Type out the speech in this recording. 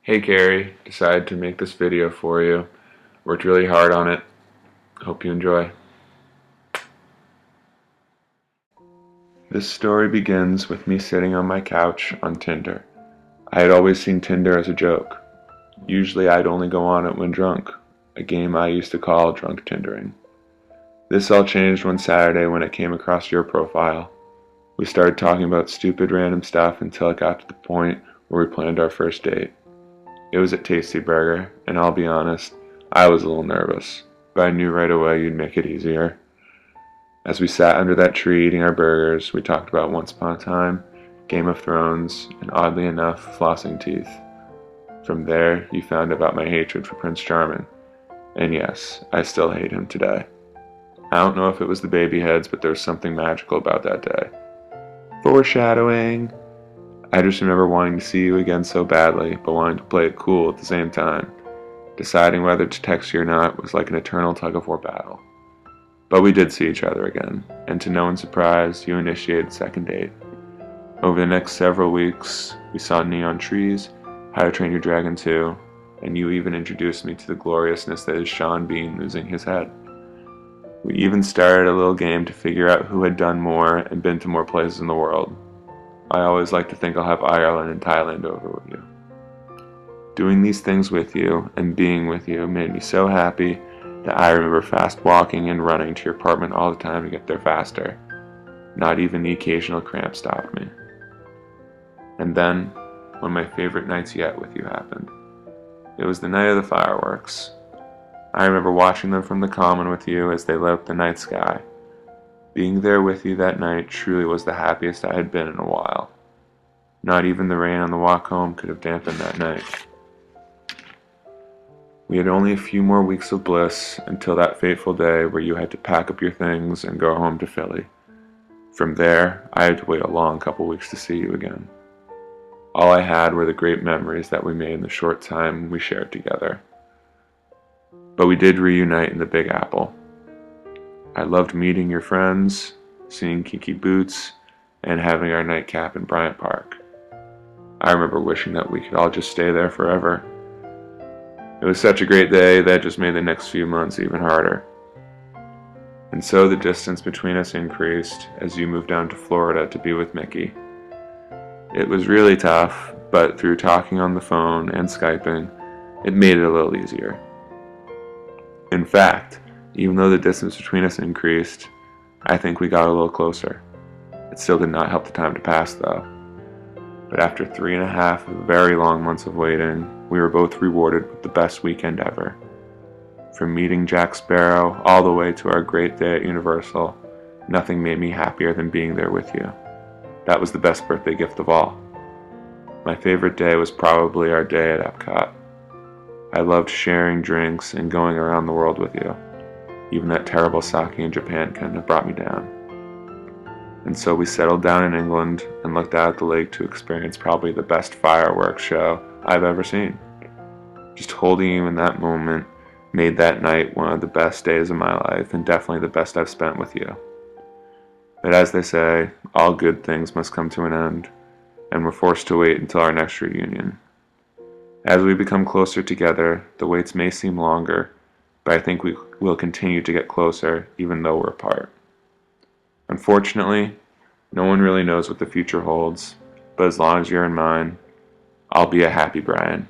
Hey Carrie, decided to make this video for you. Worked really hard on it. Hope you enjoy. This story begins with me sitting on my couch on Tinder. I had always seen Tinder as a joke. Usually I'd only go on it when drunk, a game I used to call drunk Tindering. This all changed one Saturday when I came across your profile. We started talking about stupid random stuff until it got to the point where we planned our first date. It was at Tasty Burger, and I'll be honest, I was a little nervous, but I knew right away you'd make it easier. As we sat under that tree eating our burgers, we talked about Once Upon a Time, Game of Thrones, and oddly enough, flossing teeth. From there, you found about my hatred for Prince Charming. And yes, I still hate him today. I don't know if it was the baby heads, but there was something magical about that day. Foreshadowing! I just remember wanting to see you again so badly, but wanting to play it cool at the same time. Deciding whether to text you or not was like an eternal tug-of-war battle. But we did see each other again, and to no one's surprise, you initiated the second date. Over the next several weeks, we saw Neon Trees, How to Train Your Dragon 2, and you even introduced me to the gloriousness that is Sean Bean losing his head. We even started a little game to figure out who had done more and been to more places in the world. I always like to think I'll have Ireland and Thailand over with you. Doing these things with you and being with you made me so happy that I remember fast walking and running to your apartment all the time to get there faster. Not even the occasional cramp stopped me. And then, one of my favorite nights yet with you happened. It was the night of the fireworks. I remember watching them from the common with you as they lit up the night sky. Being there with you that night truly was the happiest I had been in a while. Not even the rain on the walk home could have dampened that night. We had only a few more weeks of bliss until that fateful day where you had to pack up your things and go home to Philly. From there, I had to wait a long couple weeks to see you again. All I had were the great memories that we made in the short time we shared together. But we did reunite in the Big Apple. I loved meeting your friends, seeing Kiki Boots, and having our nightcap in Bryant Park. I remember wishing that we could all just stay there forever. It was such a great day that just made the next few months even harder. And so the distance between us increased as you moved down to Florida to be with Mickey. It was really tough, but through talking on the phone and Skyping, it made it a little easier. In fact, even though the distance between us increased, I think we got a little closer. It still did not help the time to pass though. But after 3.5 very long months of waiting, we were both rewarded with the best weekend ever. From meeting Jack Sparrow all the way to our great day at Universal, nothing made me happier than being there with you. That was the best birthday gift of all. My favorite day was probably our day at Epcot. I loved sharing drinks and going around the world with you. Even that terrible sake in Japan couldn't have brought me down. And so we settled down in England and looked out at the lake to experience probably the best fireworks show I've ever seen. Just holding you in that moment made that night one of the best days of my life and definitely the best I've spent with you. But as they say, all good things must come to an end, and we're forced to wait until our next reunion. As we become closer together, the waits may seem longer, but I think we will continue to get closer even though we're apart. Unfortunately, no one really knows what the future holds, but as long as you're in mine, I'll be a happy Brian.